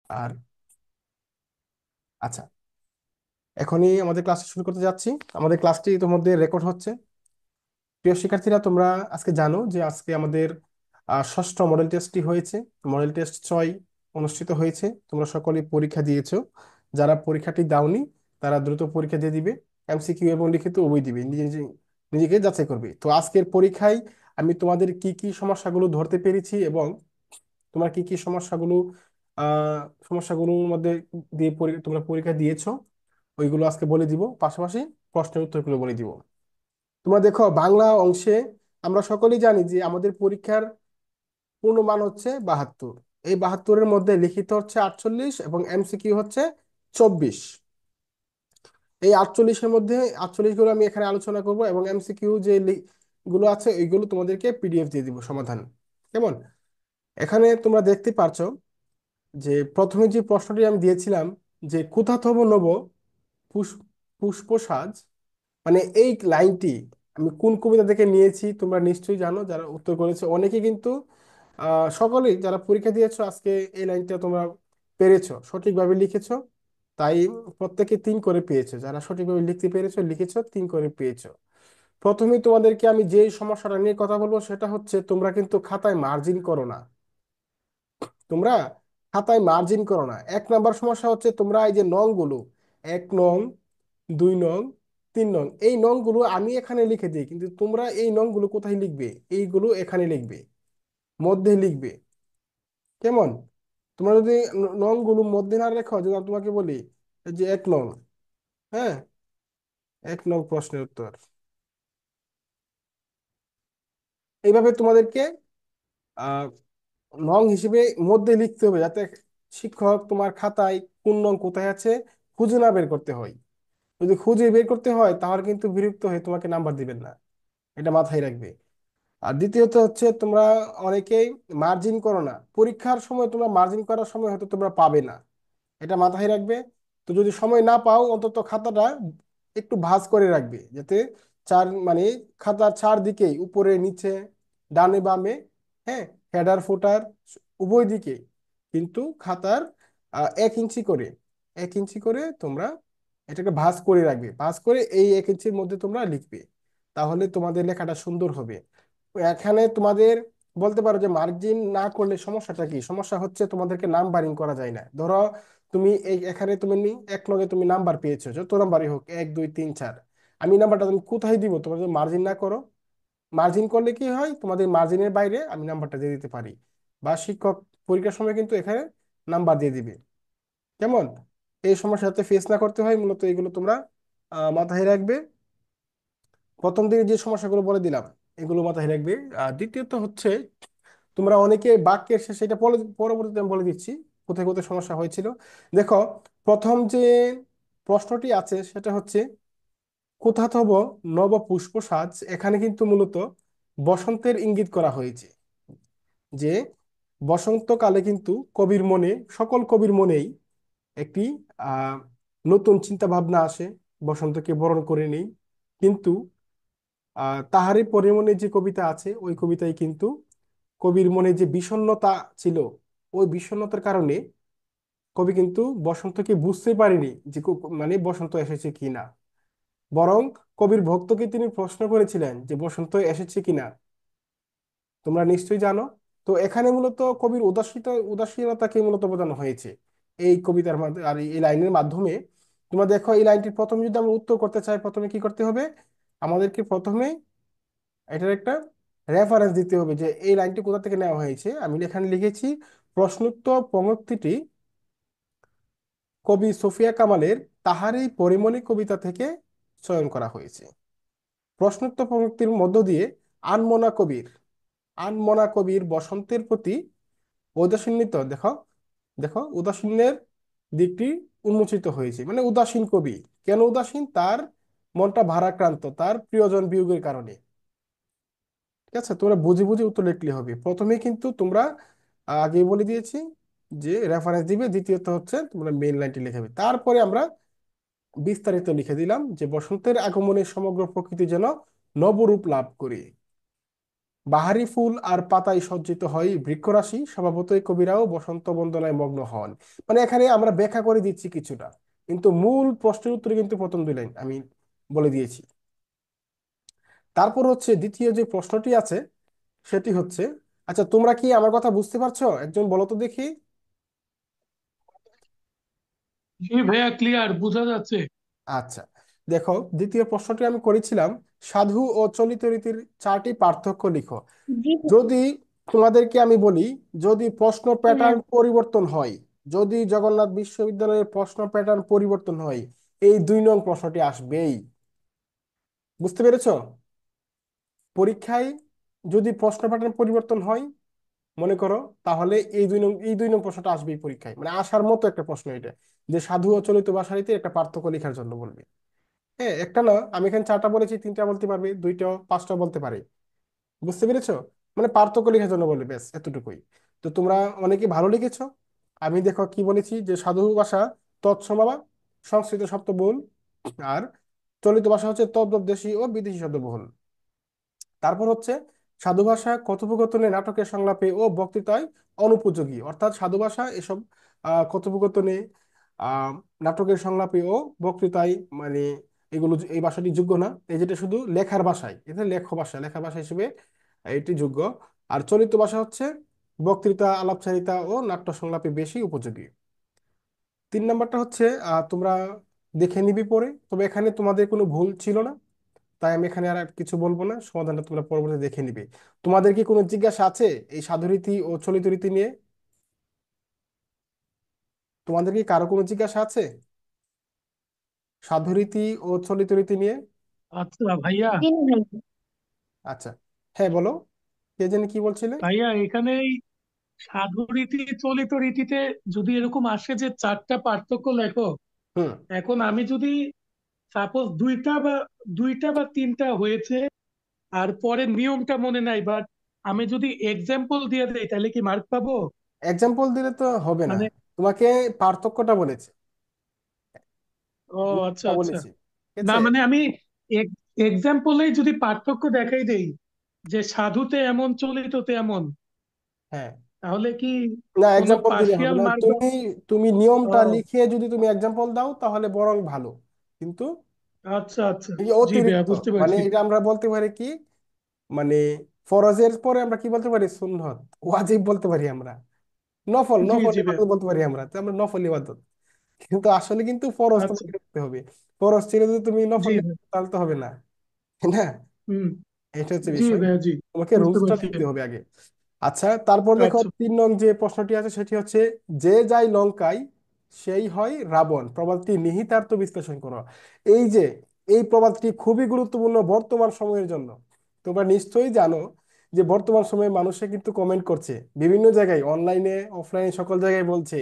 আর আচ্ছা, এখনই আমাদের ক্লাস শুরু করতে যাচ্ছি। আমাদের ক্লাসটি ইতিমধ্যে রেকর্ড হচ্ছে। প্রিয় শিক্ষার্থীরা, তোমরা আজকে জানো যে আজকে আমাদের ষষ্ঠ মডেল টেস্টটি হয়েছে। মডেল টেস্ট 6 অনুষ্ঠিত হয়েছে। তোমরা সকলে পরীক্ষা দিয়েছো। যারা পরীক্ষাটি দাওনি তারা দ্রুত পরীক্ষা দিয়ে দিবে। এমসিকিউ এবং লিখিত উভয় দিবে, নিজেকে যাচাই করবে। তো আজকের পরীক্ষায় আমি তোমাদের কি কি সমস্যাগুলো ধরতে পেরেছি এবং তোমার কি কি সমস্যাগুলো আহ সমস্যাগুলোর মধ্যে দিয়ে তোমরা পরীক্ষা দিয়েছো ওইগুলো আজকে বলে দিব। পাশাপাশি প্রশ্নের উত্তরগুলো বলে দিব। তোমরা দেখো, বাংলা অংশে আমরা সকলেই জানি যে আমাদের পরীক্ষার পূর্ণমান হচ্ছে 72। এই 72-এর মধ্যে লিখিত হচ্ছে 48 এবং এমসিকিউ হচ্ছে 24। এই 48-এর মধ্যে 48 গুলো আমি এখানে আলোচনা করব এবং এমসিকিউ যে গুলো আছে ওইগুলো তোমাদেরকে পিডিএফ দিয়ে দিব সমাধান। কেমন? এখানে তোমরা দেখতে পারছো যে প্রথমে যে প্রশ্নটি আমি দিয়েছিলাম যে কোথাথব নব পুষ- পুষ্পসাজ, মানে এই লাইনটি আমি কোন কবিতা থেকে নিয়েছি তোমরা নিশ্চয়ই জানো। যারা উত্তর করেছে অনেকে কিন্তু সকলেই যারা পরীক্ষা দিয়েছো আজকে এই লাইনটা তোমরা পেরেছো, সঠিকভাবে লিখেছো। তাই প্রত্যেকে 3 করে পেয়েছো। যারা সঠিকভাবে লিখতে পেরেছো, লিখেছো, 3 করে পেয়েছো। প্রথমে তোমাদেরকে আমি যে সমস্যাটা নিয়ে কথা বলবো সেটা হচ্ছে তোমরা কিন্তু খাতায় মার্জিন করো না। তোমরা খাতায় মার্জিন করো না। 1 নাম্বার সমস্যা হচ্ছে তোমরা এই যে নং গুলো, 1 নং, 2 নং, 3 নং, এই নং গুলো আমি এখানে লিখে দিই, কিন্তু তোমরা এই নং গুলো কোথায় লিখবে? এইগুলো এখানে লিখবে, মধ্যে লিখবে। কেমন? তোমরা যদি নং গুলো মধ্যে না রেখো, যদি আমি তোমাকে বলি এই যে 1 নং, হ্যাঁ, 1 নং প্রশ্নের উত্তর, এইভাবে তোমাদেরকে আহ নং হিসেবে মধ্যে লিখতে হবে, যাতে শিক্ষক তোমার খাতায় কোন নং কোথায় আছে খুঁজে না বের করতে হয়। যদি খুঁজে বের করতে হয় তাহলে কিন্তু বিরক্ত হয়ে তোমাকে নাম্বার দিবেন না। এটা মাথায় রাখবে। আর দ্বিতীয়ত হচ্ছে তোমরা অনেকেই মার্জিন করো না। পরীক্ষার সময় তোমরা মার্জিন করার সময় হয়তো তোমরা পাবে না, এটা মাথায় রাখবে। তো যদি সময় না পাও অন্তত খাতাটা একটু ভাঁজ করে রাখবে, যাতে মানে খাতার চারদিকেই, উপরে নিচে, ডানে বামে, হ্যাঁ, হেডার ফুটার উভয় দিকে কিন্তু খাতার 1 ইঞ্চি করে, 1 ইঞ্চি করে তোমরা এটাকে ভাঁজ করে রাখবে। ভাঁজ করে এই 1 ইঞ্চির মধ্যে তোমরা লিখবে, তাহলে তোমাদের লেখাটা সুন্দর হবে। এখানে তোমাদের বলতে পারো যে মার্জিন না করলে সমস্যাটা কি? সমস্যা হচ্ছে তোমাদেরকে নাম্বারিং করা যায় না। ধরো তুমি এই এখানে তুমি 1 নং-এ তুমি নাম্বার পেয়েছো, যত নাম্বারই হোক, 1 2 3 4, আমি নাম্বারটা তুমি কোথায় দিব? তোমরা যদি মার্জিন না করো, মার্জিন করলে কি হয়, তোমাদের মার্জিনের বাইরে আমি নাম্বারটা দিয়ে দিতে পারি, বা শিক্ষক পরীক্ষার সময় কিন্তু এখানে নাম্বার দিয়ে দিবে। কেমন? এই সমস্যার সাথে ফেস না করতে হয়, মূলত এগুলো তোমরা মাথায় রাখবে। প্রথম দিকে যে সমস্যাগুলো বলে দিলাম এগুলো মাথায় রাখবে। আর দ্বিতীয়ত হচ্ছে তোমরা অনেকে বাক্যের শেষে, এটা পরবর্তীতে আমি বলে দিচ্ছি কোথায় কোথায় সমস্যা হয়েছিল। দেখো, প্রথম যে প্রশ্নটি আছে সেটা হচ্ছে কোথাথব নব পুষ্প সাজ, এখানে কিন্তু মূলত বসন্তের ইঙ্গিত করা হয়েছে। যে বসন্তকালে কিন্তু কবির মনে, সকল কবির মনেই একটি আহ নতুন চিন্তা ভাবনা আসে, বসন্তকে বরণ করে নেই। কিন্তু তাহারই পরিমণে যে কবিতা আছে ওই কবিতায় কিন্তু কবির মনে যে বিষণ্ণতা ছিল, ওই বিষণ্ণতার কারণে কবি কিন্তু বসন্তকে বুঝতে পারেনি যে মানে বসন্ত এসেছে কিনা। বরং কবির ভক্তকে তিনি প্রশ্ন করেছিলেন যে বসন্ত এসেছে কিনা। তোমরা নিশ্চয়ই জানো। তো এখানে মূলত কবির উদাসীনতাকে মূলত বোঝানো হয়েছে এই কবিতার মাধ্যমে আর এই লাইনের মাধ্যমে। তোমরা দেখো, এই লাইনটির প্রথমে যদি আমরা উত্তর করতে চাই, প্রথমে কি করতে হবে? আমাদেরকে প্রথমে এটার একটা রেফারেন্স দিতে হবে যে এই লাইনটি কোথা থেকে নেওয়া হয়েছে। আমি এখানে লিখেছি প্রশ্নোত্তর পঙ্ক্তিটি কবি সুফিয়া কামালের তাহারই পরিমণি কবিতা থেকে চয়ন করা হয়েছে। প্রশ্নোত্তর পঙ্ক্তির মধ্য দিয়ে আনমনা কবির আনমনা কবির বসন্তের প্রতি ঔদাসীন্য, দেখো দেখো উদাসীনের দিকটি উন্মোচিত হয়েছে। মানে উদাসীন কবি কেন উদাসীন? তার মনটা ভারাক্রান্ত তার প্রিয়জন বিয়োগের কারণে। ঠিক আছে, তোমরা বুঝে বুঝে উত্তর লিখলে হবে। প্রথমে কিন্তু তোমরা আগে বলে দিয়েছি যে রেফারেন্স দিবে, দ্বিতীয়ত হচ্ছে তোমরা মেইন লাইনটি লিখবে। তারপরে আমরা বিস্তারিত লিখে দিলাম যে বসন্তের আগমনে সমগ্র প্রকৃতি যেন নবরূপ লাভ করে। বাহারি ফুল আর পাতায় সজ্জিত হয় বৃক্ষরাশি, স্বভাবতই কবিরাও বসন্ত বন্দনায় মগ্ন হন। মানে এখানে আমরা ব্যাখ্যা করে দিচ্ছি কিছুটা, কিন্তু মূল প্রশ্নের উত্তরে কিন্তু প্রথম দুই লাইন আমি বলে দিয়েছি। তারপর হচ্ছে দ্বিতীয় যে প্রশ্নটি আছে সেটি হচ্ছে, আচ্ছা তোমরা কি আমার কথা বুঝতে পারছো? একজন বলো তো দেখি। জি ভাইয়া, ক্লিয়ার বোঝা যাচ্ছে। আচ্ছা, দেখো দ্বিতীয় প্রশ্নটি আমি করেছিলাম, সাধু ও চলিত রীতির চারটি পার্থক্য লিখো। জি যদি তোমাদেরকে আমি বলি, যদি প্রশ্ন ভাইয়া। প্যাটার্ন পরিবর্তন হয়, যদি জগন্নাথ বিশ্ববিদ্যালয়ের প্রশ্ন প্যাটার্ন পরিবর্তন হয়, এই 2 নং প্রশ্নটি আসবেই। বুঝতে পেরেছো? পরীক্ষায় যদি প্রশ্ন প্যাটার্ন পরিবর্তন হয়, মনে করো, তাহলে এই দুই নং প্রশ্নটা আসবেই পরীক্ষায়, মানে আসার মতো একটা প্রশ্ন এটা, যে সাধু ও চলিত ভাষারীতে একটা পার্থক্য লেখার জন্য বলবে। হ্যাঁ, একটা না, আমি এখানে চারটা বলেছি, তিনটা বলতে পারবে, দুইটা পাঁচটা বলতে পারে। বুঝতে পেরেছো? মানে পার্থক্য লেখার জন্য বলবে, ব্যাস এতটুকুই। তো তোমরা অনেকে ভালো লিখেছো। আমি দেখো কি বলেছি, যে সাধু ভাষা তৎসম সংস্কৃত শব্দবহুল, আর চলিত ভাষা হচ্ছে তদ্দেশী ও বিদেশি শব্দবহুল। তারপর হচ্ছে সাধু ভাষা কথোপকথনে, নাটকের সংলাপে ও বক্তৃতায় অনুপযোগী, অর্থাৎ সাধু ভাষা এসব কথোপকথনে, আহ নাটকের সংলাপে ও বক্তৃতায়, মানে এগুলো, এই ভাষাটি যোগ্য না। এই যেটা শুধু লেখার ভাষায়, এটা লেখা ভাষা হিসেবে এটি যোগ্য। আর চলিত ভাষা হচ্ছে বক্তৃতা, আলাপচারিতা ও নাট্য সংলাপে বেশি উপযোগী। 3 নাম্বারটা হচ্ছে, তোমরা দেখে নিবি পরে, তবে এখানে তোমাদের কোনো ভুল ছিল না, তাই আমি এখানে আর কিছু বলবো না, সমাধানটা তোমরা পরবর্তীতে দেখে নিবে। তোমাদের কি কোনো জিজ্ঞাসা আছে এই সাধুরীতি ও চলিত রীতি নিয়ে? তোমাদের কি কারো কোনো জিজ্ঞাসা আছে সাধুরীতি ও চলিত রীতি নিয়ে? আচ্ছা ভাইয়া। জি না ভাইয়া। আচ্ছা, হ্যাঁ বলো, কে জানি কি বলছিলে? ভাইয়া, এখানে এই সাধু রীতি চলিত রীতিতে যদি এরকম আসে যে চারটা পার্থক্য লেখো, হুম। এখন আমি যদি সাপোজ দুইটা বা তিনটা হয়েছে, আর পরে নিয়মটা মনে নাই, বাট আমি যদি এক্সাম্পল দিয়ে দেই তাহলে কি মার্ক পাবো? এক্সাম্পল দিলে তো হবে না, মানে, তোমাকে পার্থক্যটা বলেছে, ও আচ্ছা নিয়মটা আচ্ছা। বলেছি, ঠিক না আছে? মানে আমি এক্সাম্পলেই যদি পার্থক্য দেখাই দেই যে সাধুতে এমন চলিততে এমন, হ্যাঁ, তাহলে কি না কোনো এক্সাম্পল দিলে হবে পার্শিয়াল না, মার্ক? তুমি তুমি নিয়মটা ও লিখে যদি তুমি এক্সাম্পল দাও তাহলে বরং ভালো। কিন্তু আচ্ছা আচ্ছা। এই যে জি ভাইয়া, অতিরিক্ত, বুঝতে মানে পারছি। এটা আমরা বলতে পারি কি, মানে ফরজের পরে আমরা কি বলতে পারি, সুন্নত ওয়াজিব বলতে পারি আমরা, নফল জি নফল জি ভাইয়া। ইবাদত বলতে পারি আমরা, তো আমরা নফল ইবাদত। কিন্তু আসলে কিন্তু ফরজ আচ্ছা। তোমাকে করতে হবে, ফরজ ছেড়ে যদি তুমি নফল জি লিখো, ভাইয়া। তাহলে তো হবে না, তাই না? হুম। এটা হচ্ছে জি বিষয়, ভাইয়া, জি। তোমাকে বুঝতে রুলসটা পারছি। লিখতে হবে আগে। আচ্ছা, তারপর দেখো আচ্ছা। 3 নং যে প্রশ্নটি আছে সেটি হচ্ছে, যে যায় লঙ্কায় সেই হয় রাবণ, প্রবাদটি নিহিতার্থ বিশ্লেষণ করো। এই যে, এই প্রবাদটি খুবই গুরুত্বপূর্ণ বর্তমান সময়ের জন্য। তোমরা নিশ্চয়ই জানো যে বর্তমান সময়ে মানুষে কিন্তু কমেন্ট করছে বিভিন্ন জায়গায়, অনলাইনে অফলাইনে সকল জায়গায় বলছে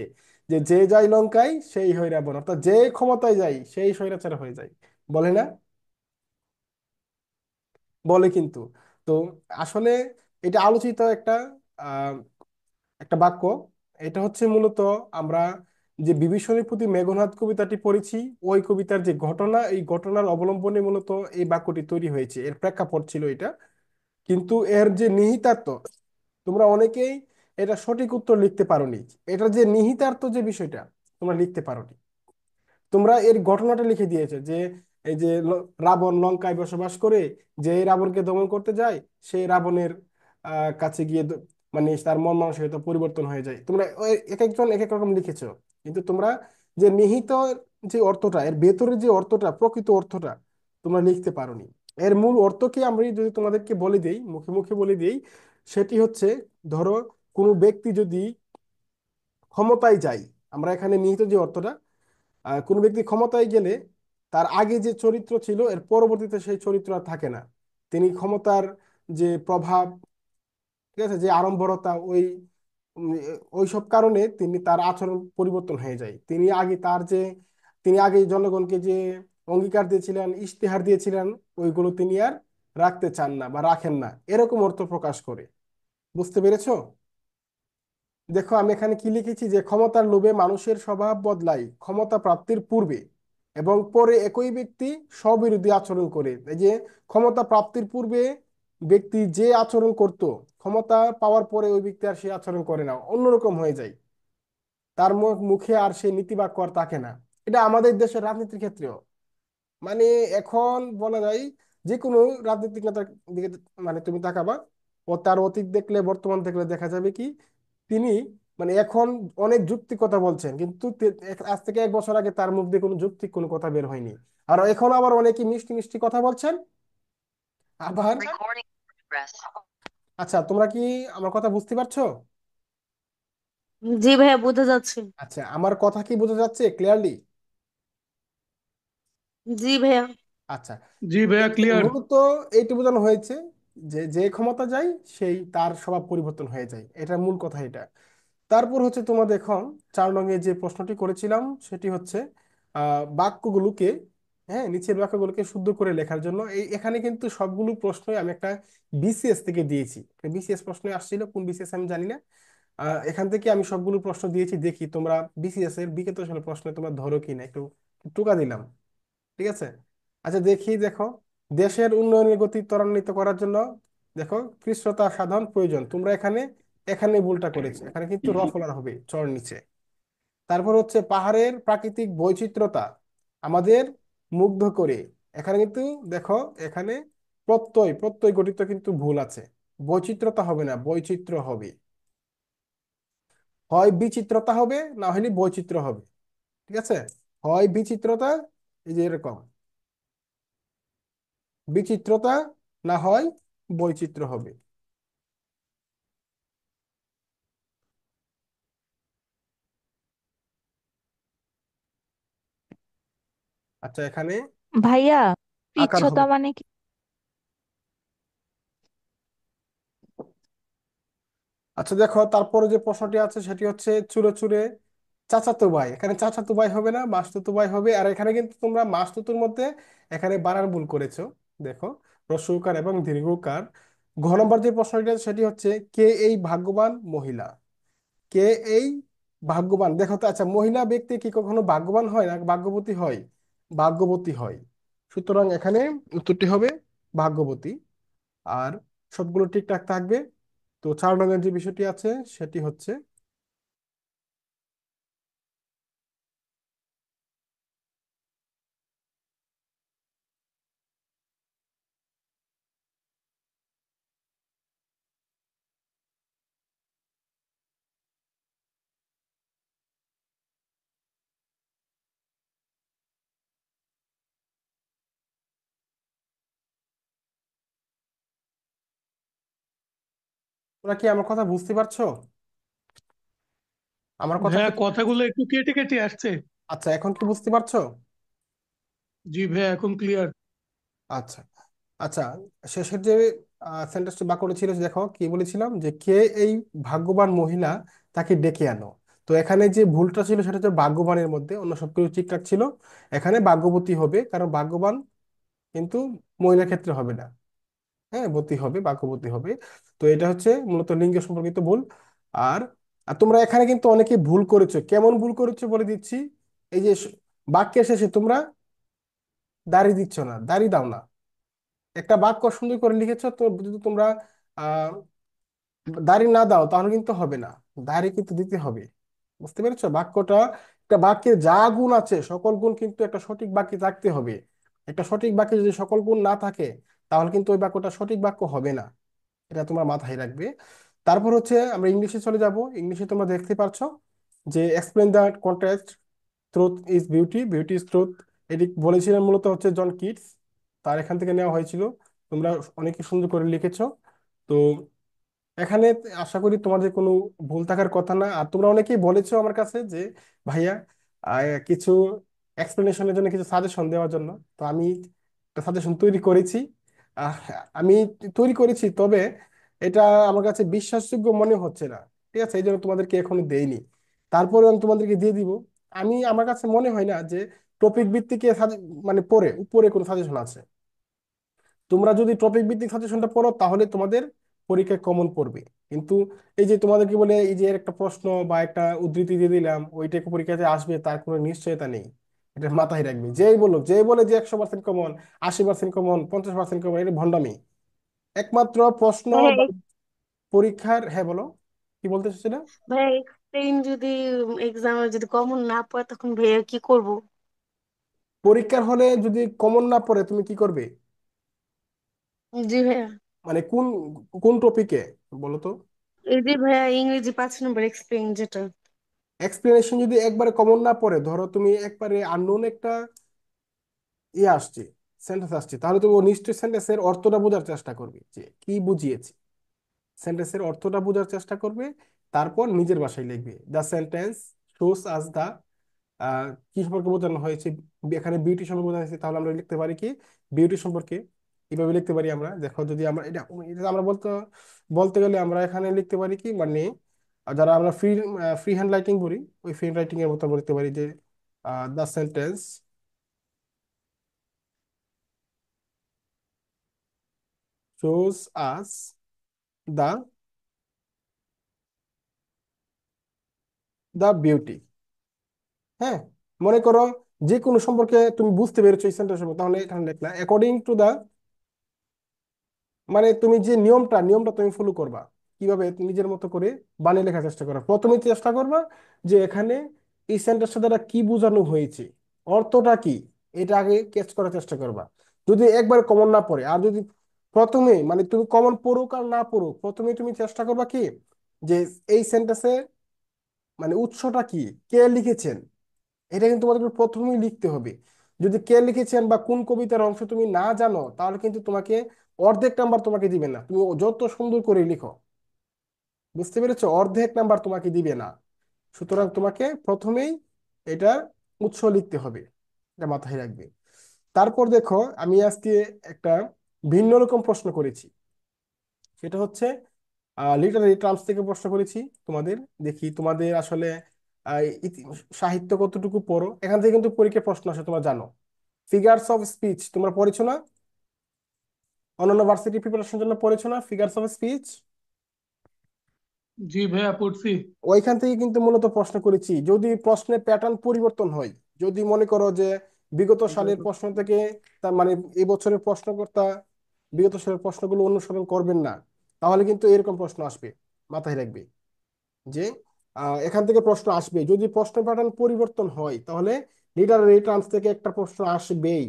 যে যে যায় লঙ্কায় সেই হয় রাবণ, অর্থাৎ যে ক্ষমতায় যায় সেই স্বৈরাচার হয়ে যায়, বলে না? বলে কিন্তু। তো আসলে এটা আলোচিত একটা একটা বাক্য। এটা হচ্ছে মূলত আমরা যে বিভীষণের প্রতি মেঘনাদ কবিতাটি পড়েছি, ওই কবিতার যে ঘটনা, এই ঘটনার অবলম্বনে মূলত এই বাক্যটি তৈরি হয়েছে, এর প্রেক্ষাপট ছিল এটা। কিন্তু এর যে নিহিতার্থ, তোমরা অনেকেই এটা সঠিক উত্তর লিখতে পারোনি, এটার যে নিহিতার্থ যে বিষয়টা তোমরা লিখতে পারোনি। তোমরা এর ঘটনাটা লিখে দিয়েছো যে এই যে রাবণ লঙ্কায় বসবাস করে, যে এই রাবণকে দমন করতে যায়, সেই রাবণের কাছে গিয়ে মানে তার মন মানসিকতা পরিবর্তন হয়ে যায়। তোমরা এক একজন এক এক রকম লিখেছো, কিন্তু তোমরা যে নিহিত যে অর্থটা, এর ভেতরে যে অর্থটা, প্রকৃত অর্থটা তোমরা লিখতে পারোনি। এর মূল অর্থ কি আমি যদি তোমাদেরকে বলে দিই, মুখে মুখে বলে দিই, সেটি হচ্ছে, ধরো কোনো ব্যক্তি যদি ক্ষমতায় যায়, আমরা এখানে নিহিত যে অর্থটা, কোনো ব্যক্তি ক্ষমতায় গেলে তার আগে যে চরিত্র ছিল এর পরবর্তীতে সেই চরিত্র আর থাকে না। তিনি ক্ষমতার যে প্রভাব, ঠিক আছে, যে আড়ম্বরতা, উম, ওই সব কারণে তিনি, তার আচরণ পরিবর্তন হয়ে যায়। তিনি আগে জনগণকে যে অঙ্গীকার দিয়েছিলেন, ইশতেহার দিয়েছিলেন, ওইগুলো তিনি আর রাখতে চান না বা রাখেন না, এরকম অর্থ প্রকাশ করে। বুঝতে পেরেছো? দেখো আমি এখানে কি লিখেছি, যে ক্ষমতার লোভে মানুষের স্বভাব বদলায় ক্ষমতা প্রাপ্তির পূর্বে, এবং পরে একই ব্যক্তি স্ববিরোধী আচরণ করে। এই যে ক্ষমতা প্রাপ্তির পূর্বে ব্যক্তি যে আচরণ করত, ক্ষমতা পাওয়ার পরে ওই ব্যক্তি আর সে আচরণ করে না, অন্যরকম হয়ে যায়। তার মুখে আর সে নীতিবাক্য আর থাকে না। এটা আমাদের দেশের রাজনীতির ক্ষেত্রেও, মানে এখন বলা যায় যে কোনো রাজনৈতিক নেতার দিকে মানে তুমি তাকাবা, ও তার অতীত দেখলে বর্তমান দেখলে দেখা যাবে কি তিনি মানে এখন অনেক যুক্তি কথা বলছেন, কিন্তু আজ থেকে 1 বছর আগে তার মুখ দিয়ে কোনো যৌক্তিক কোনো কথা বের হয়নি। আর এখন আবার অনেকে মিষ্টি মিষ্টি কথা বলছেন আবার। আচ্ছা, তোমরা কি আমার কথা বুঝতে পারছো? জি ভাইয়া, বোঝা যাচ্ছে। আচ্ছা, আমার কথা কি বোঝা যাচ্ছে ক্লিয়ারলি? জি ভাইয়া। আচ্ছা, জি ভাইয়া, ক্লিয়ার। মূলত এইটা বোঝানো হয়েছে যে যে ক্ষমতা যায় সেই তার স্বভাব পরিবর্তন হয়ে যায়, এটা মূল কথা এটা। তারপর হচ্ছে তোমাদের এখন 4 নং যে প্রশ্নটি করেছিলাম সেটি হচ্ছে বাক্যগুলোকে, হ্যাঁ, নিচের বাক্যগুলোকে শুদ্ধ করে লেখার জন্য এখানে কিন্তু সবগুলো প্রশ্নই আমি একটা বিসিএস থেকে দিয়েছি। বিসিএস প্রশ্ন আসছিল, কোন বিসিএস আমি জানি না। এখান থেকে আমি সবগুলো প্রশ্ন দিয়েছি, দেখি তোমরা বিসিএস এর বিগত সালের প্রশ্ন তোমরা ধরো কিনা, একটু টোকা দিলাম। ঠিক আছে। আচ্ছা দেখি, দেখো, দেশের উন্নয়নের গতি ত্বরান্বিত করার জন্য দেখো কৃষ্টতা সাধন প্রয়োজন, তোমরা এখানে এখানে ভুলটা করেছে, এখানে কিন্তু রফলার হবে চর নিচে। তারপর হচ্ছে পাহাড়ের প্রাকৃতিক বৈচিত্র্যতা আমাদের মুগ্ধ করে, এখানে কিন্তু দেখো এখানে প্রত্যয় প্রত্যয় গঠিত কিন্তু ভুল আছে, বৈচিত্র্যতা হবে না, বৈচিত্র্য হবে। হয় বিচিত্রতা হবে, না হলে বৈচিত্র্য হবে। ঠিক আছে, হয় বিচিত্রতা, এই যে এরকম বিচিত্রতা, না হয় বৈচিত্র্য হবে। আচ্ছা, এখানে ভাইয়া, আকার পিচ্ছতা হবে। মানে কি? আচ্ছা দেখো, তারপরে যে প্রশ্নটি আছে সেটি হচ্ছে চুরে চুরে চাচাতো ভাই, এখানে চাচাতো ভাই হবে না, মাসতুতো ভাই হবে। আর এখানে কিন্তু তোমরা মাসতুতুর মধ্যে এখানে বানান ভুল করেছো। দেখো, হ্রস্বকার এবং দীর্ঘকার। ঘ নম্বর যে প্রশ্নটি আছে সেটি হচ্ছে কে এই ভাগ্যবান মহিলা, কে এই ভাগ্যবান। দেখো তো, আচ্ছা মহিলা ব্যক্তি কি কখনো ভাগ্যবান হয় না ভাগ্যবতী হয়? ভাগ্যবতী হয়। সুতরাং এখানে উত্তরটি হবে ভাগ্যবতী। আর সবগুলো ঠিকঠাক থাকবে। তো 4 নম্বরের যে বিষয়টি আছে সেটি হচ্ছে তোমরা কি আমার কথা বুঝতে পারছো? আমার কথা ভাইয়া, কি? কথাগুলো একটু কেটে কেটে আসছে। আচ্ছা, এখন কি বুঝতে পারছো? জি ভাইয়া, এখন ক্লিয়ার। আচ্ছা। আচ্ছা, শেষের যে সেন্টেন্সটা বাক্যটা ছিল, দেখো কি বলেছিলাম যে কে এই ভাগ্যবান মহিলা, তাকে ডেকে আনো। তো এখানে যে ভুলটা ছিল সেটা হচ্ছে ভাগ্যবানের মধ্যে, অন্য সবকিছু ঠিকঠাক ছিল। এখানে ভাগ্যবতী হবে, কারণ ভাগ্যবান কিন্তু মহিলার ক্ষেত্রে হবে না। হ্যাঁ, বতী হবে, বাক্যবতী হবে। তো এটা হচ্ছে মূলত লিঙ্গ সম্পর্কিত ভুল। আর আর তোমরা এখানে কিন্তু অনেকে ভুল করেছো, কেমন ভুল করেছো বলে দিচ্ছি। এই যে বাক্যের শেষে তোমরা দাড়ি দিচ্ছ না, দাড়ি দাও না। একটা বাক্য সুন্দর করে লিখেছো, তো যদি তোমরা আহ দাড়ি না দাও তাহলে কিন্তু হবে না, দাড়ি কিন্তু দিতে হবে। বুঝতে পেরেছো বাক্যটা? একটা বাক্যে যা গুণ আছে সকল গুণ কিন্তু একটা সঠিক বাক্যে থাকতে হবে। একটা সঠিক বাক্যে যদি সকল গুণ না থাকে তাহলে কিন্তু ওই বাক্যটা সঠিক বাক্য হবে না। এটা তোমরা মাথায় রাখবে। তারপর হচ্ছে আমরা ইংলিশে চলে যাব। ইংলিশে তোমরা দেখতে পাচ্ছ যে explain the contrast, truth is beauty, beauty is truth. এটি বলেছিলেন মূলত হচ্ছে জন কিটস, তার এখান থেকে নেওয়া হয়েছিল। তোমরা অনেকে সুন্দর করে লিখেছো। তো এখানে আশা করি তোমাদের কোনো ভুল থাকার কথা না। আর তোমরা অনেকেই বলেছো আমার কাছে যে ভাইয়া কিছু এক্সপ্লেনেশনের জন্য কিছু সাজেশন দেওয়ার জন্য। তো আমি একটা সাজেশন তৈরি করেছি। আহ, আমি তৈরি করেছি, তবে এটা আমার কাছে বিশ্বাসযোগ্য মনে হচ্ছে না। ঠিক আছে, এই জন্য তোমাদেরকে এখনো দেইনি। তারপরে আমি তোমাদেরকে দিয়ে দিব। আমি আমার কাছে মনে হয় না যে টপিক ভিত্তিক মানে পড়ে উপরে কোনো সাজেশন আছে। তোমরা যদি টপিক ভিত্তিক সাজেশনটা পড়ো তাহলে তোমাদের পরীক্ষায় কমন পড়বে। কিন্তু এই যে তোমাদের কি বলে, এই যে একটা প্রশ্ন বা একটা উদ্ধৃতি দিয়ে দিলাম ওইটা পরীক্ষাতে আসবে তার কোনো নিশ্চয়তা নেই। এটা মাথায় রাখবে, যেই বলো, যে বলে যে 100% কমন, 80% কমন, 50% কমন, এটা ভণ্ডামি। একমাত্র প্রশ্ন ভাইয়া বা পরীক্ষার, হ্যাঁ বলো, কি বলতে চাচ্ছিলে? ভাইয়া এক্সপ্লেইন যদি এক্সামে যদি কমন না পড়ে তখন ভাইয়া কি করব? পরীক্ষার হলে যদি কমন না পড়ে তুমি কি করবে? জি ভাইয়া। মানে কোন কোন টপিকে বলো তো? এই যে ভাইয়া ইংরেজি 5 নম্বর এক্সপ্লেইন যেটা। এক্সপ্লেনেশন যদি একবারে কমন না পড়ে, ধরো তুমি একবারে আননোন একটা ইয়ে আসছে, সেন্টেন্স আসছে, তাহলে তুমি নিশ্চয়ই সেন্টেন্সের অর্থটা বোঝার চেষ্টা করবে যে কি বুঝিয়েছে। সেন্টেন্সের অর্থটা বোঝার চেষ্টা করবে, তারপর নিজের ভাষায় লিখবে। দ্য সেন্টেন্স শোস আস দা, কি সম্পর্কে বোঝানো হয়েছে, এখানে বিউটি সম্পর্কে বোঝানো হয়েছে, তাহলে আমরা লিখতে পারি কি বিউটি সম্পর্কে। এইভাবে লিখতে পারি আমরা। দেখো যদি আমরা এটা এটা আমরা বলতে বলতে গেলে আমরা এখানে লিখতে পারি কি মানে, যারা আমরা ফ্রি ফ্রি হ্যান্ড রাইটিং করি, ওই ফ্রি হ্যান্ড রাইটিং এর মতো আমরা লিখতে পারি যে the sentence shows as the the beauty. হ্যাঁ, মনে করো যে কোনো সম্পর্কে তুমি বুঝতে পেরেছো এই সেন্টেন্স, তাহলে এখানে লিখলা অ্যাকর্ডিং টু দা, মানে তুমি যে নিয়মটা তুমি ফলো করবা। কিভাবে? তুমি নিজের মতো করে বানিয়ে লেখার চেষ্টা করো। প্রথমে চেষ্টা করবা যে এখানে এই সেন্টেন্সটা দ্বারা কি বোঝানো হয়েছে, অর্থটা কি, এটা আগে ক্যাচ করার চেষ্টা করবা। যদি একবার কমন না পড়ে, আর যদি প্রথমে মানে তুমি কমন পড়ুক আর না পড়ুক, প্রথমে তুমি চেষ্টা করবা কি যে এই সেন্টেন্সের মানে উৎসটা কি, কে লিখেছেন, এটা কিন্তু তোমাদের প্রথমেই লিখতে হবে। যদি কে লিখেছেন বা কোন কবিতার অংশ তুমি না জানো, তাহলে কিন্তু তোমাকে অর্ধেক নাম্বার তোমাকে দিবে না, তুমি যত সুন্দর করে লিখো। বুঝতে পেরেছো? অর্ধেক নাম্বার তোমাকে দিবে না। সুতরাং তোমাকে প্রথমেই এটার উৎস লিখতে হবে, এটা মাথায় রাখবে। তারপর দেখো, আমি আজকে একটা ভিন্ন রকম প্রশ্ন করেছি। সেটা হচ্ছে লিটারারি টার্মস থেকে প্রশ্ন করেছি তোমাদের। দেখি তোমাদের আসলে সাহিত্য কতটুকু পড়ো। এখান থেকে কিন্তু পরীক্ষার প্রশ্ন আসে, তোমরা জানো। ফিগারস অফ স্পিচ তোমরা পড়েছো না? অন্যান্য ভার্সিটি প্রিপারেশনের জন্য পড়েছো না ফিগারস অফ স্পিচ? জি ভাইয়া পড়ছি। ওইখান থেকে কিন্তু মূলত প্রশ্ন করেছি। যদি প্রশ্নের প্যাটার্ন পরিবর্তন হয়, যদি মনে করো যে বিগত সালের প্রশ্ন থেকে, তার মানে এই বছরের প্রশ্নকর্তা বিগত সালের প্রশ্নগুলো অনুসরণ করবেন না, তাহলে কিন্তু এরকম প্রশ্ন আসবে। মাথায় রাখবে যে এখান থেকে প্রশ্ন আসবে। যদি প্রশ্ন প্যাটার্ন পরিবর্তন হয়, তাহলে লিটারারি টার্মস থেকে একটা প্রশ্ন আসবেই।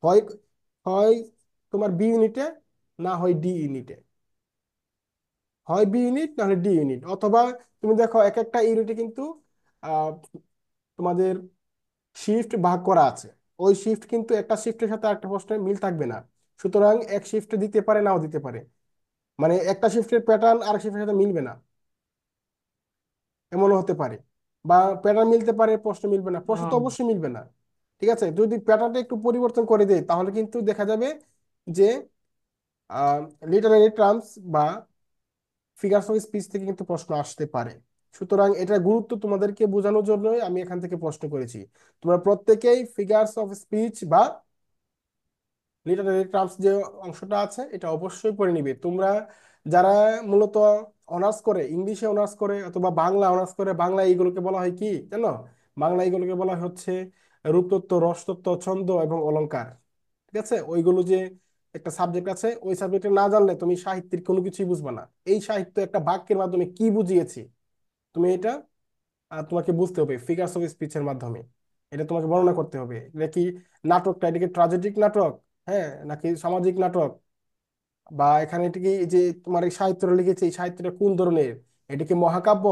হয় হয় তোমার বি ইউনিটে, না হয় ডি ইউনিটে। হয় বি ইউনিট না হলে ডি ইউনিট, অথবা তুমি দেখো এক একটা ইউনিটে কিন্তু আহ, তোমাদের শিফট ভাগ করা আছে। ওই শিফট কিন্তু একটা শিফটের সাথে একটা প্রশ্নের মিল থাকবে না। সুতরাং এক শিফটে দিতে পারে, নাও দিতে পারে। মানে একটা শিফটের প্যাটার্ন আরেক শিফটের সাথে মিলবে না, এমনও হতে পারে। বা প্যাটার্ন মিলতে পারে, প্রশ্ন মিলবে না, প্রশ্ন তো আহ, অবশ্যই মিলবে না। ঠিক আছে, যদি প্যাটার্নটা একটু পরিবর্তন করে দেয়, তাহলে কিন্তু দেখা যাবে যে লিটারারি টার্মস বা ফিগারস অফ স্পিচ থেকে কিন্তু প্রশ্ন আসতে পারে। সুতরাং এটার গুরুত্ব তোমাদেরকে বোঝানোর জন্যই আমি এখান থেকে প্রশ্ন করেছি। তোমরা প্রত্যেকেই ফিগারস অফ স্পিচ বা লিটারারি টার্মস যে অংশটা আছে, এটা অবশ্যই পড়ে নিবে তোমরা। যারা মূলত অনার্স করে, ইংলিশে অনার্স করে অথবা বাংলা অনার্স করে, বাংলা এইগুলোকে বলা হয় কি জানো? বাংলা এইগুলোকে বলা হচ্ছে রূপতত্ত্ব, রসতত্ত্ব, ছন্দ এবং অলংকার। ঠিক আছে, ওইগুলো যে একটা সাবজেক্ট আছে, ওই সাবজেক্টে না জানলে তুমি সাহিত্যের কোনো কিছুই বুঝবা না। এই সাহিত্য একটা বাক্যের মাধ্যমে কি বুঝিয়েছে, তুমি এটা তোমাকে বুঝতে হবে ফিগারস অফ স্পিচের মাধ্যমে। এটা তোমাকে বর্ণনা করতে হবে। এটা কি নাটকটা, এটা কি ট্রাজেডিক নাটক, হ্যাঁ, নাকি সামাজিক নাটক, বা এখানে এটা কি যে তোমার এই সাহিত্যটা লিখেছে, এই সাহিত্যটা কোন ধরনের, এটা কি মহাকাব্য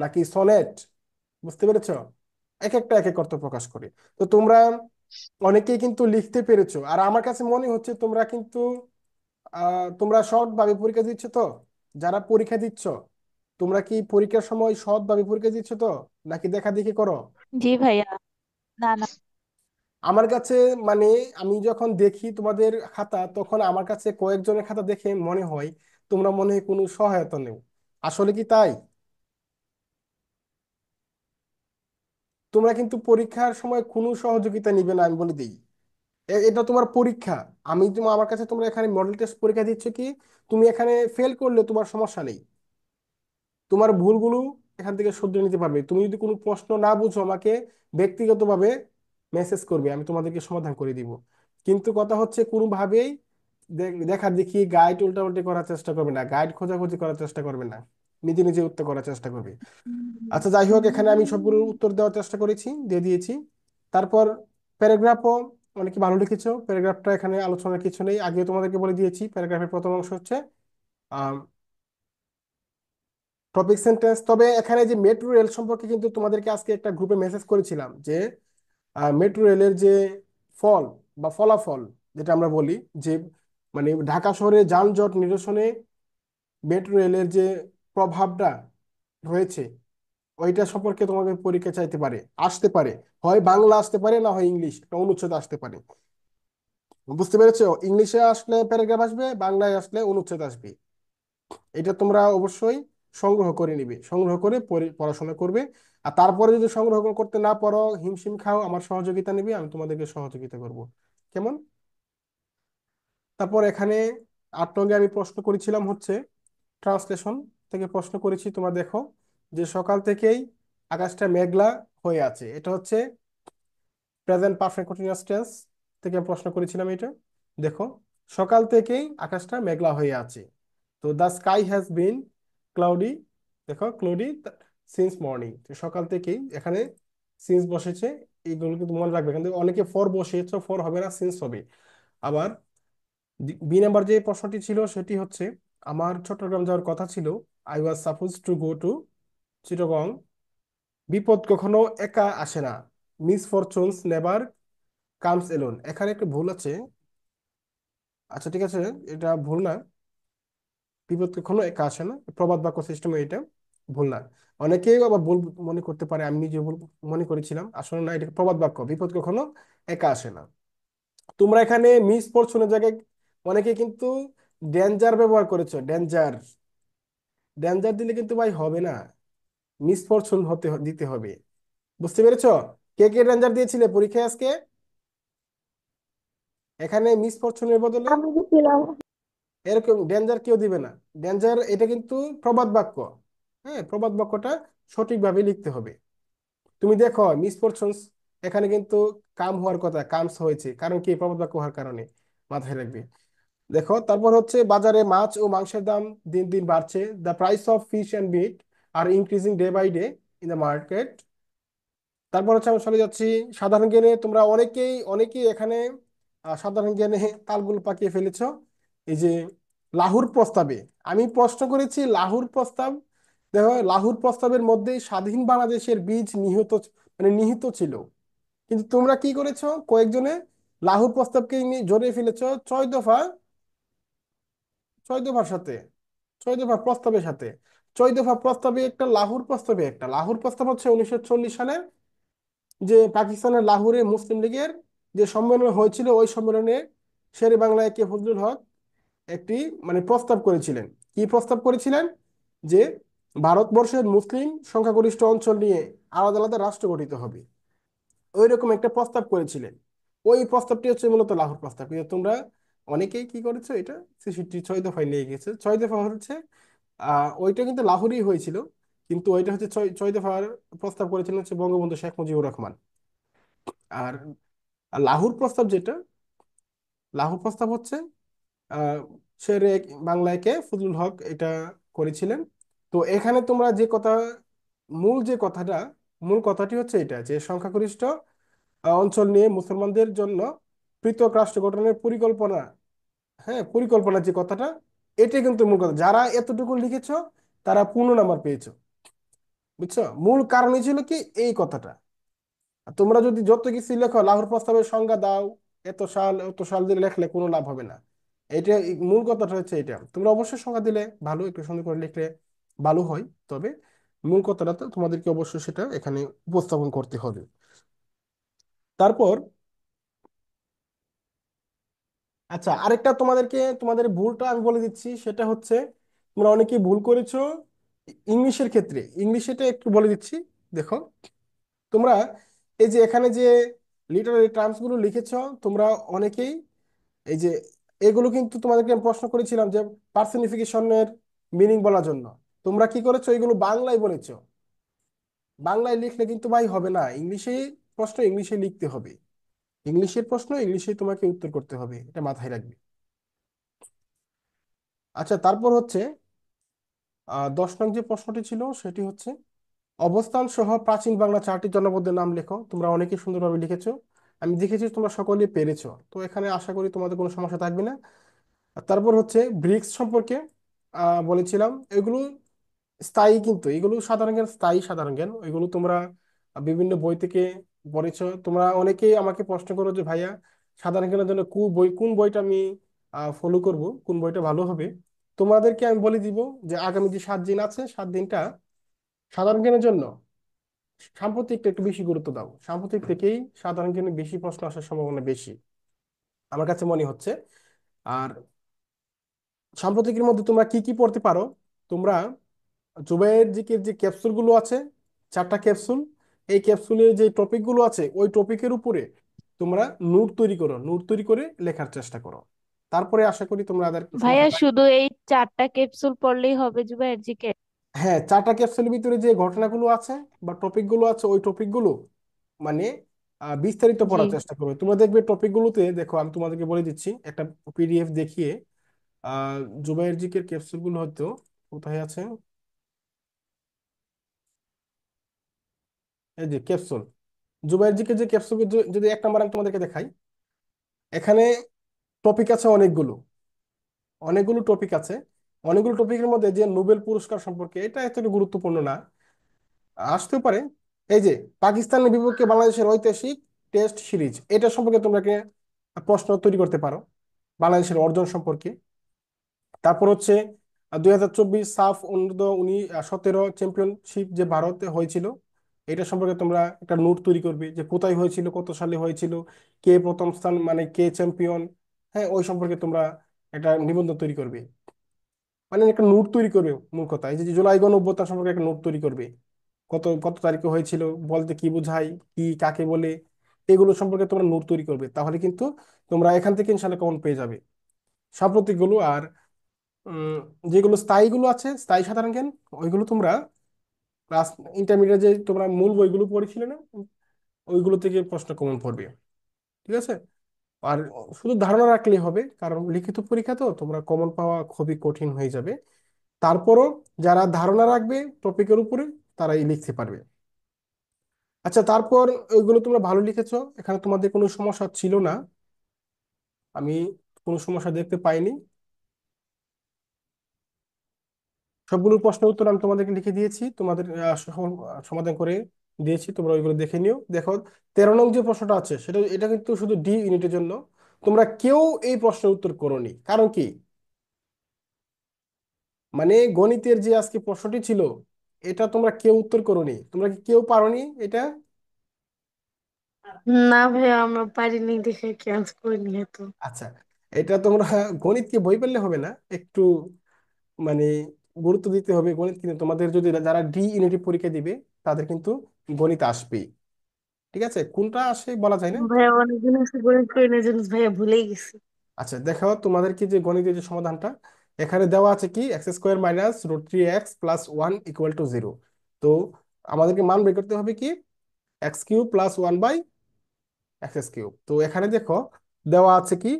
নাকি সনেট? বুঝতে পেরেছো? এক একটা এক এক অর্থ প্রকাশ করে। তো তোমরা অনেকেই কিন্তু লিখতে পেরেছো, আর আমার কাছে মনে হচ্ছে তোমরা কিন্তু তোমরা সৎভাবে পরীক্ষা দিচ্ছ তো। যারা পরীক্ষা দিচ্ছ, তোমরা কি পরীক্ষার সময় সৎভাবে পরীক্ষা দিচ্ছ তো, নাকি দেখা দেখি করো? জি ভাইয়া। না না। আমার কাছে মানে আমি যখন দেখি তোমাদের খাতা, তখন আমার কাছে কয়েকজনের খাতা দেখে মনে হয় তোমরা মনে হয় কোনো সহায়তা নেও। আসলে কি তাই? তোমরা কিন্তু পরীক্ষার সময় কোনো সহযোগিতা নিবে না, আমি বলে দিই। এটা তোমার পরীক্ষা। আমি তোমার আমার কাছে তোমরা এখানে মডেল টেস্ট পরীক্ষা দিচ্ছ কি, তুমি এখানে ফেল করলে তোমার সমস্যা নেই, তোমার ভুলগুলো এখান থেকে শুধরে নিতে পারবে। তুমি যদি কোনো প্রশ্ন না বুঝো, আমাকে ব্যক্তিগতভাবে মেসেজ করবে, আমি তোমাদেরকে সমাধান করে দিব। কিন্তু কথা হচ্ছে কোনোভাবেই দেখার দেখি গাইড উল্টাউল্টি করার চেষ্টা করবে না, গাইড খোঁজাখুঁজি করার চেষ্টা করবে না, নিজে নিজে উত্তর করার চেষ্টা করবে। আচ্ছা যাই হোক, এখানে আমি সবগুলোর উত্তর দেওয়ার চেষ্টা করেছি, দিয়ে দিয়েছি। তারপর প্যারাগ্রাফও অনেকে ভালো লিখেছো, প্যারাগ্রাফটা এখানে আলোচনার কিছু নেই, আগে তোমাদেরকে বলে দিয়েছি। প্যারাগ্রাফের প্রথম অংশ হচ্ছে টপিক সেন্টেন্স। তবে এখানে যে মেট্রো রেল সম্পর্কে কিন্তু তোমাদেরকে আজকে একটা গ্রুপে মেসেজ করেছিলাম যে মেট্রো রেলের যে ফল বা ফলাফল যেটা আমরা বলি, যে মানে ঢাকা শহরে যানজট নিরসনে মেট্রো রেলের যে প্রভাবটা রয়েছে, ওইটা সম্পর্কে তোমাদের পরীক্ষা চাইতে পারে, আসতে পারে। হয় বাংলা আসতে পারে, না হয় ইংলিশ একটা অনুচ্ছেদ আসতে পারে। বুঝতে পেরেছো? ইংলিশে আসলে প্যারাগ্রাফ আসবে, বাংলায় আসলে অনুচ্ছেদ আসবে। এটা তোমরা অবশ্যই সংগ্রহ করে নিবে, সংগ্রহ করে পড়াশোনা করবে। আর তারপরে যদি সংগ্রহ করতে না পারো, হিমশিম খাও, আমার সহযোগিতা নিবে, আমি তোমাদেরকে সহযোগিতা করব। কেমন? তারপর এখানে 8 নং আমি প্রশ্ন করেছিলাম হচ্ছে ট্রান্সলেশন থেকে প্রশ্ন করেছি। তোমরা দেখো যে সকাল থেকেই আকাশটা মেঘলা হয়ে আছে, এটা হচ্ছে প্রেজেন্ট পারফেক্ট কন্টিনিউয়াস টেন্স থেকে আমি প্রশ্ন করেছিলাম এটা। দেখো, সকাল থেকেই আকাশটা মেঘলা হয়ে আছে। তো the sky has been cloudy, দেখো ক্লাউডি সিন্স মর্নিং। সকাল থেকেই এখানে সিন্স বসেছে, এইগুলো কিন্তু মনে রাখবে। কিন্তু অনেকে ফর বসিয়েছ, ফর হবে না, সিন্স হবে। আবার বি নাম্বার যে প্রশ্নটি ছিল সেটি হচ্ছে, আমার চট্টগ্রাম যাওয়ার কথা ছিল, I was suppose to go to Chittagong. বিপদ কখনো একা আসে না, miss fortunes never comes alone. এখানে একটু ভুল আছে। আচ্ছা ঠিক আছে, এটা ভুল না, বিপদ কখনো একা আসে না, প্রবাদ বাক্য সিস্টেমে এটা ভুল না। অনেকেই আবার ভুল মনে করতে পারে, আমি নিজে ভুল মনে করেছিলাম, আসলে না, এটা প্রবাদ বাক্য, বিপদ কখনো একা আসে না। তোমরা এখানে মিস ফরচুনের জায়গায় অনেকে কিন্তু ডেঞ্জার ব্যবহার করেছো, ডেঞ্জার। ডেঞ্জার দিলে কিন্তু ভাই হবে না, মিস ফরচুন দিতে হবে। বুঝতে পেরেছো? কে কে ডেঞ্জার দিয়েছিলে পরীক্ষায় আজকে? এখানে মিস ফরচুনের বদলে আমি যে ছিলাম। এরকম ডেঞ্জার কেউ দিবে না। ডেঞ্জার এটা কিন্তু প্রবাদ বাক্য। হ্যাঁ, প্রবাদ বাক্যটা সঠিকভাবে লিখতে হবে। তুমি দেখো মিসফরচুনস এখানে কিন্তু কাম হওয়ার কথা, কামস হয়েছে, কারণ কি? প্রবাদ বাক্য হওয়ার কারণে, মাথায় রাখবে। দেখো তারপর হচ্ছে, বাজারে মাছ ও মাংসের দাম দিন দিন বাড়ছে, the price of fish and meat are increasing day by day in the market. তারপর হচ্ছে আমি চলে যাচ্ছি সাধারণ জ্ঞানে। তোমরা অনেকেই অনেকেই এখানে সাধারণ জ্ঞানে তালগুলো পাকিয়ে ফেলেছো। এই যে লাহুর প্রস্তাবে আমি প্রশ্ন করেছি, লাহুর প্রস্তাব, দেখো লাহুর প্রস্তাবের মধ্যেই স্বাধীন বাংলাদেশের বীজ নিহিত, মানে নিহিত ছিল। কিন্তু তোমরা কি করেছো, কয়েকজনে লাহুর প্রস্তাবকে জড়িয়ে ফেলেছো 6 দফা, 6 দফার সাথে, 6 দফা প্রস্তাবের সাথে। 6 দফা প্রস্তাবে একটা, লাহুর প্রস্তাবে একটা। লাহুর প্রস্তাব হচ্ছে 1940 সালে যে পাকিস্তানের লাহোরে মুসলিম লীগের যে সম্মেলন হয়েছিল, ওই সম্মেলনে শেরে বাংলা কে ফজলুল হক একটি মানে প্রস্তাব করেছিলেন। কি প্রস্তাব করেছিলেন? যে ভারতবর্ষের মুসলিম সংখ্যাগরিষ্ঠ অঞ্চল নিয়ে আলাদা আলাদা রাষ্ট্র গঠিত হবে, ওই রকম একটা প্রস্তাব করেছিলেন। ওই প্রস্তাবটি হচ্ছে মূলত লাহোর প্রস্তাব। কিন্তু তোমরা অনেকেই কি করেছো, এটা 6 দফায় নিয়ে গেছে। 6 দফা হচ্ছে ওইটা কিন্তু লাহোরেই হয়েছিল, কিন্তু ওইটা হচ্ছে 6 দফার প্রস্তাব করেছিলেন হচ্ছে বঙ্গবন্ধু শেখ মুজিবুর রহমান। আর লাহোর প্রস্তাব যেটা, লাহোর প্রস্তাব হচ্ছে আহ শেরে বাংলায় কে ফজলুল হক এটা করেছিলেন। তো এখানে তোমরা যে কথা, মূল যে কথাটা, মূল কথাটি হচ্ছে এটা যে সংখ্যাগরিষ্ঠ অঞ্চল নিয়ে মুসলমানদের জন্য পৃথক রাষ্ট্র গঠনের পরিকল্পনা, হ্যাঁ পরিকল্পনা যে কথাটা, এটাই কিন্তু মূল কথা। যারা এতটুকু লিখেছো তারা পূর্ণ নাম্বার পেয়েছো। বুঝছো? মূল কারণই ছিল কি এই কথাটা। আর তোমরা যদি যত কিছু লেখো, লাহোর প্রস্তাবের সংজ্ঞা দাও, এত সাল এত সাল দিয়ে লেখলে কোনো লাভ হবে না। এটা মূল কথাটা হচ্ছে এটা। তোমরা অবশ্যই সংজ্ঞা দিলে ভালো, একটু সুন্দর করে লিখলে ভালো হয়। তবে মূল কথাটা তো তোমাদেরকে অবশ্যই সেটা এখানে উপস্থাপন করতে হবে। তারপর আচ্ছা, আরেকটা তোমাদেরকে তোমাদের ভুলটা আমি বলে দিচ্ছি, সেটা হচ্ছে তোমরা অনেকেই ভুল করেছো ইংলিশের ক্ষেত্রে। ইংলিশেটা একটু বলে দিচ্ছি। দেখো তোমরা এই যে এখানে যে লিটারারি টার্মস গুলো লিখেছো, তোমরা অনেকেই এই যে এগুলো কিন্তু তোমাদেরকে আমি প্রশ্ন করেছিলাম যে পার্সনিফিকেশনের মিনিং বলার জন্য, তোমরা কি করেছো, এগুলো বাংলায় বলেছো। বাংলায় লিখলে কিন্তু ভাই হবে না, ইংলিশে প্রশ্ন ইংলিশে লিখতে হবে, ইংলিশের প্রশ্ন ইংলিশে তোমাকে উত্তর করতে হবে, এটা মাথায় রাখবে। আচ্ছা, তারপর হচ্ছে 10 নং যে প্রশ্নটি ছিল সেটি হচ্ছে, অবস্থান সহ প্রাচীন বাংলা 4টি জনপদের নাম লেখো। তোমরা অনেকে সুন্দরভাবে লিখেছো, আমি দেখেছি তোমরা সকলে পেরেছো, তো এখানে আশা করি তোমাদের কোনো সমস্যা থাকবে না। আর তারপর হচ্ছে ব্রিক্স সম্পর্কে বলেছিলাম, এগুলো স্থায়ী, কিন্তু এগুলো সাধারণ জ্ঞান, স্থায়ী সাধারণ জ্ঞান, এগুলো তোমরা বিভিন্ন বই থেকে পড়েছো। তোমরা অনেকেই আমাকে প্রশ্ন করো যে ভাইয়া, সাধারণ জ্ঞানের জন্য কোন বইটা আমি ফলো করব, কোন বইটা ভালো হবে। তোমাদেরকে আমি বলে দিব যে আগামী যে 7 দিন আছে, 7 দিনটা সাধারণ জ্ঞানের জন্য সাম্প্রতিকটা একটু বেশি গুরুত্ব দাও। সাম্প্রতিক থেকেই সাধারণ জ্ঞানে বেশি প্রশ্ন আসার সম্ভাবনা বেশি আমার কাছে মনে হচ্ছে। আর সাম্প্রতিকের মধ্যে তোমরা কি কি পড়তে পারো, তোমরা জুবাইয়ের জিকের যে ক্যাপসুল গুলো আছে, 4টা ক্যাপসুল, এই ক্যাপসুলের যে টপিক গুলো আছে ওই টপিকের উপরে তোমরা নোট তৈরি করো, নোট তৈরি করে লেখার চেষ্টা করো। তারপরে আশা করি তোমাদের ভাইয়া সমস্যা থাকবে। শুধু এই 4টা ক্যাপসুল পড়লেই হবে জুবাইর জিকে? হ্যাঁ, 4টা ক্যাপসুলের ভিতরে যে ঘটনাগুলো আছে বা টপিক গুলো আছে, ওই টপিক গুলো মানে বিস্তারিত জি। পড়ার চেষ্টা করবে। তোমরা দেখবে টপিক গুলোতে, দেখো আমি তোমাদেরকে বলে দিচ্ছি একটা পিডিএফ দেখিয়ে। জুবাইর জিকের ক্যাপসুল গুলো হয়তো কোথায় আছে, এই যে ক্যাপসুল, জুবাইর জিকের যে ক্যাপসুল, যদি 1 নম্বর আমি তোমাদেরকে দেখাই, এখানে টপিক আছে অনেকগুলো, অনেকগুলো টপিক আছে। অনেকগুলো টপিকের মধ্যে যে নোবেল পুরস্কার সম্পর্কে, এটা এতটা গুরুত্বপূর্ণ না, আসতে পারে। এই যে পাকিস্তানের বিপক্ষে বাংলাদেশের ঐতিহাসিক টেস্ট সিরিজ, এটা সম্পর্কে তোমরা প্রশ্ন তৈরি করতে পারো, বাংলাদেশের অর্জন সম্পর্কে। তারপর হচ্ছে 2024 সাফ অনূর্ধ্ব 17 চ্যাম্পিয়নশিপ যে ভারতে হয়েছিল, এটা সম্পর্কে তোমরা একটা নোট তৈরি করবে, যে কোথায় হয়েছিল, কত সালে হয়েছিল, কে প্রথম স্থান, মানে কে চ্যাম্পিয়ন। হ্যাঁ, ওই সম্পর্কে তোমরা একটা নিবন্ধ তৈরি করবে, মানে একটা নোট তৈরি করবে। মূল কথা এই যে জুলাই গণ অভ্যুত্থান সম্পর্কে একটা নোট তৈরি করবে, কত কত তারিখে হয়েছিল, বলতে কি বোঝায়, কি কাকে বলে, এগুলো সম্পর্কে তোমরা নোট তৈরি করবে। তাহলে কিন্তু তোমরা এখান থেকে ইনশাল্লাহ কমন পেয়ে যাবে সাম্প্রতিক গুলো। আর উম, যেগুলো স্থায়ী গুলো আছে, স্থায়ী সাধারণ জ্ঞান, ওইগুলো তোমরা ক্লাস ইন্টারমিডিয়েট যে তোমরা মূল বইগুলো পড়েছিলে না, ওইগুলো থেকে প্রশ্ন কমন পড়বে। ঠিক আছে? আর শুধু ধারণা রাখলেই হবে, কারণ লিখিত পরীক্ষা তো তোমরা কমন পাওয়া খুবই কঠিন হয়ে যাবে। তারপরও যারা ধারণা রাখবে টপিকের উপরে, তারাই লিখতে পারবে। আচ্ছা, তারপর ওইগুলো তোমরা ভালো লিখেছো, এখানে তোমাদের কোনো সমস্যা ছিল না, আমি কোনো সমস্যা দেখতে পাইনি। সবগুলো প্রশ্নের উত্তর আমি তোমাদেরকে লিখে দিয়েছি, তোমাদের সমাধান করে দিয়েছি, তোমরা ওইগুলো দেখে নিও। দেখো, 13 নং যে প্রশ্নটা আছে সেটা, এটা কিন্তু শুধু ডি ইউনিটের জন্য। তোমরা কেউ এই প্রশ্নের উত্তর করোনি, কারণ কি, মানে গণিতের যে আজকে প্রশ্নটি ছিল, এটা তোমরা কেউ উত্তর করোনি, তোমরা কি কেউ পারোনি এটা? না ভাইয়া, আমরা পারিনি দেখে ক্যান্সেল করে নিয়ে তো। আচ্ছা, এটা তোমরা গণিতকে বই পড়লে হবে না, একটু মানে গুরুত্ব দিতে হবে গণিত, কিন্তু তোমাদের যদি যারা ডি ইউনিটি পরীক্ষা দিবে, তাদের কিন্তু গণিত আসবেই। ঠিক আছে, কোনটা আসে বলা যায় না। ভাইয়া অনেকদিন হচ্ছে গণিত করি না, জানিস ভাইয়া, ভুলেই গেছি। আচ্ছা, দেখো তোমাদেরকে যে গণিতের যে সমাধানটা এখানে দেওয়া আছে, কি x² - √3x + 1 = 0। তো আমাদেরকে মান বের করতে হবে কি, x³ + 1/x³। তো এখানে দেখো দেওয়া আছে কি,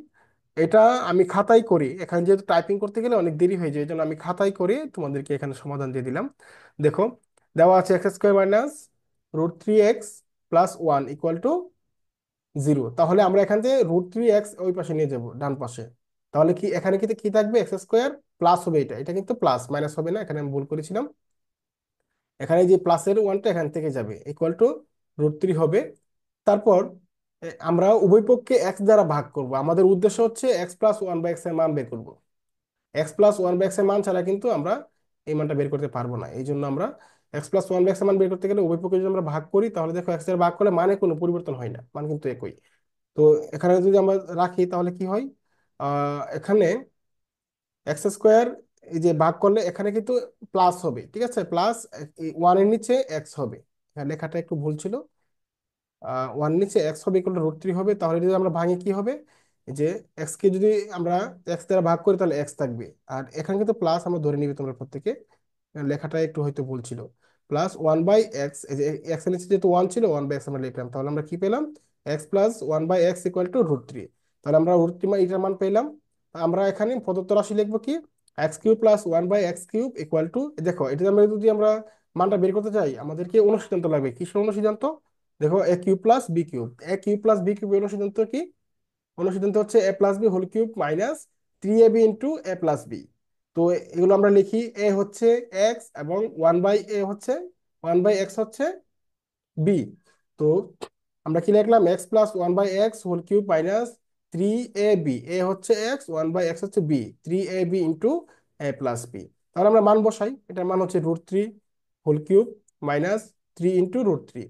এটা আমি খাতায় করি, এখানে যেহেতু টাইপিং করতে গেলে অনেক দেরি হয়ে যায়, এই জন্য আমি খাতায় করে তোমাদেরকে এখানে সমাধান দিয়ে দিলাম। দেখো, দেওয়া আছে x² - √3x + 1 = 0। তাহলে আমরা এখান থেকে √3x ওই পাশে নিয়ে যাব, ডান পাশে। তাহলে কি এখানে কি কি থাকবে, x² প্লাস হবে, এটা এটা কিন্তু প্লাস, মাইনাস হবে না, এখানে আমি ভুল করেছিলাম। এখানে যে প্লাসের ওয়ানটা এখান থেকে যাবে, = √3 হবে। তারপর আমরা উভয় পক্ষে এক্স দ্বারা ভাগ করব, আমাদের উদ্দেশ্য হচ্ছে x+1/x এর মান বের করব। x+1/x এর মান ছাড়া কিন্তু আমরা এই মানটা বের করতে পারবো না, এই জন্য আমরা x+1/x এর মান বের করতে গেলে উভয় পক্ষে যদি আমরা ভাগ করি, তাহলে দেখো এক্স দ্বারা ভাগ করলে মানে কোনো পরিবর্তন হয় না, মান কিন্তু একই। তো এখানে যদি আমরা রাখি তাহলে কি হয়, এখানে x², এই যে ভাগ করলে এখানে কিন্তু প্লাস হবে, ঠিক আছে, প্লাস ওয়ানের নিচে এক্স হবে। এখানে লেখাটা একটু ভুল ছিল, ওয়ান নিচে এক্স হবে = √3 হবে। তাহলে যদি আমরা ভাঙি কি হবে, এই যে এক্স কে যদি আমরা এক্স দ্বারা ভাগ করি তাহলে এক্স থাকবে, আর এখানে কিন্তু প্লাস আমরা ধরে নিবে তোমরা প্রত্যেকে, লেখাটা একটু হয়তো ভুল ছিল। +1/x, এই যে এক্স এর নিচে যেহেতু ওয়ান ছিল, 1/x আমরা লিখলাম, তাহলে আমরা কি পেলাম, x+1/x = √3। তাহলে আমরা √3 এটার মান পেলাম। আমরা এখানে প্রদত্ত রাশি লিখবো কি, x cube plus 1/x³ equal to, দেখো এটা আমরা যদি আমরা মানটা বের করতে চাই আমাদেরকে অনুসিদ্ধান্ত লাগবে। কিসের অনুসিদ্ধান্ত? দেখো a cube plus b cube অনুসিদ্ধান্ত কি? অনুসিদ্ধান্ত হচ্ছে a+b whole cube minus 3ab into a+b। তো এগুলো আমরা লিখি, এ হচ্ছে এক্স এবং 1/a হচ্ছে 1/x হচ্ছে বি। তো আমরা কি লিখলাম? x+1/x whole cube minus 3ab, এ হচ্ছে এক্স, 1/x হচ্ছে বি, 3ab ইন্টু a+b। তাহলে আমরা মান বসাই, এটার মান হচ্ছে √3 হোল কিউব মাইনাস 3 ইন্টু √3।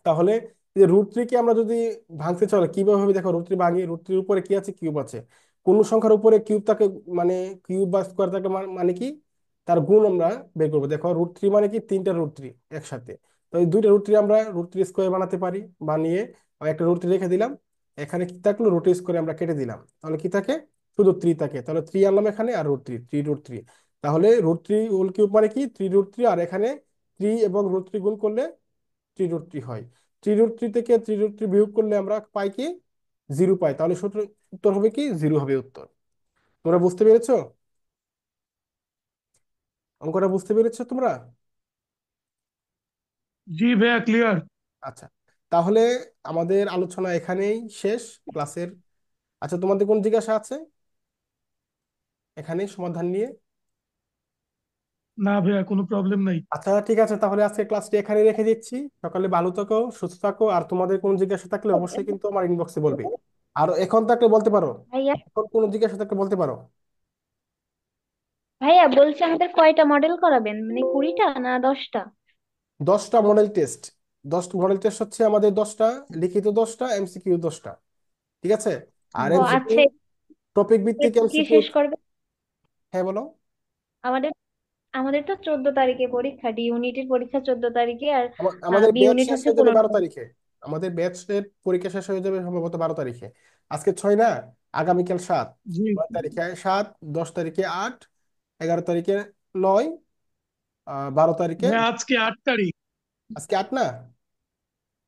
তাহলে এই যে √3 কে আমরা যদি ভাঙতে চলে কিভাবে হবে? দেখো √3 ভাঙি, √3 উপরে কি আছে? কিউব আছে। কোন সংখ্যার উপরে কিউব থাকে মানে কিউব বা স্কোয়ার থাকে মানে কি তার গুণ আমরা বের করবো। দেখো √3 মানে কি? তিনটা √3 একসাথে। তো এই দুইটা √3 আমরা √3² বানাতে পারি, বানিয়ে একটা √3 রেখে দিলাম। এখানে কি থাকলো? √3² আমরা কেটে দিলাম, তাহলে কি থাকে? শুধু 3 থাকে। তাহলে 3 আনলাম এখানে, আর √3 তাহলে √3 হোল কিউব মানে কি? 3√3, আর এখানে 3 এবং √3 গুণ করলে 3√3 হয়। 3√3 থেকে 3√3 বিয়োগ করলে আমরা পাই কি? 0 পাই। তাহলে সূত্র উত্তর হবে কি? 0 হবে উত্তর। তোমরা বুঝতে পেরেছো? অঙ্কটা বুঝতে পেরেছো তোমরা? জি ভাইয়া, ক্লিয়ার। আচ্ছা, তাহলে আমাদের আলোচনা এখানেই শেষ ক্লাসের। আচ্ছা, তোমাদের কোন জিজ্ঞাসা আছে এখানে সমাধান নিয়ে? না ভাইয়া, কোনো প্রবলেম নাই। আচ্ছা ঠিক আছে, তাহলে আজকে ক্লাসটি এখানে রেখে দিচ্ছি। সকালে ভালো থাকো, সুস্থ থাকো, আর তোমাদের কোনো জিজ্ঞাসা থাকলে অবশ্যই কিন্তু আমার ইনবক্সে বলবে। আর এখন থাকলে বলতে পারো, ভাইয়া, এখন কোনো জিজ্ঞাসা থাকলে বলতে পারো। ভাইয়া বলছি আমাদের কয়টা মডেল করাবেন, মানে 20টা না 10টা? 10টা মডেল টেস্ট। 10টা মডেল টেস্ট হচ্ছে আমাদের 10টা, লিখিত 10টা, এমসিকিউ 10টা। ঠিক আছে? আর ও এমসিকিউ আচ্ছা, টপিক ভিত্তিক কি এমসিকিউ। শেষ করবে? হ্যাঁ বলো। আমাদের আমাদের তো 14 তারিখে পরীক্ষা, ডি ইউনিটের পরীক্ষা 14 তারিখে, আর আমাদের বি ব্যাচ ইউনিট শেষ হচ্ছে হয়ে যাবে 15 12 তারিখ। তারিখে। আমাদের ব্যাচের পরীক্ষা শেষ হয়ে যাবে সম্ভবত 12 তারিখে। আজকে 6 না? আগামীকাল 7। জি 9 তারিখে 7, 10 তারিখে 8, 11 তারিখে 9, 12 তারিখে। ভাইয়া, আজকে 8 তারিখ। আজকে 8 না?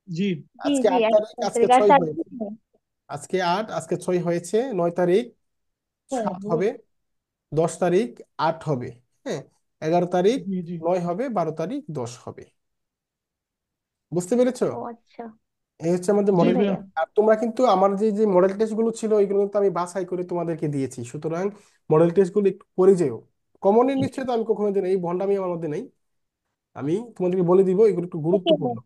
জি জি আজকে জি, 8 তারিখ, আজকে 8 তারিখ আর 6 4 হয়েছে। দিন। আজকে 8, আজকে 6 হয়েছে, 9 তারিখ 7 হবে, 10 তারিখ 8 হবে, হ্যাঁ, 11 তারিখ জি জি 9 হবে, 12 তারিখ 10 হবে। বুঝতে পেরেছো? ও আচ্ছা। এই হচ্ছে আমাদের জি মডেল। ভাইয়া। আর তোমরা কিন্তু আমার যে যে মডেল টেস্ট গুলো ছিল এগুলো কিন্তু আমি বাছাই করে তোমাদেরকে দিয়েছি, সুতরাং মডেল টেস্ট গুলো একটু করে যেও। কমনের নিশ্চয় তো আমি কখনো দিই না, এই ভন্ডামি আমার মধ্যে নেই। আমি তোমাদেরকে বলে দিব এগুলো একটু গুরুত্বপূর্ণ।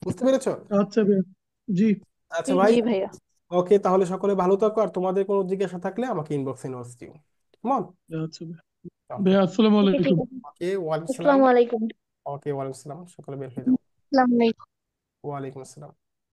বুঝতে পেরেছো? আচ্ছা ভাইয়া। জি। আচ্ছা জি ভাই। জি ভাইয়া। ওকে, তাহলে সকলে ভালো থাকো, আর তোমাদের কোনো জিজ্ঞাসা থাকলে আমাকে ইনবক্সে নোটস দিও। কেমন? আচ্ছা ভাইয়া। ওকে। ভাইয়া, আসসালামু ওকে, ঠিক আলাইকুম। আছে। ওকে, ওয়ালাইকুম সালাম। আসসালামু আলাইকুম। ওকে, ওয়ালাইকুম সালাম, সকলে বের হয়ে যাও। আসসালামু আলাইকুম। ওয়ালাইকুম আসসালাম।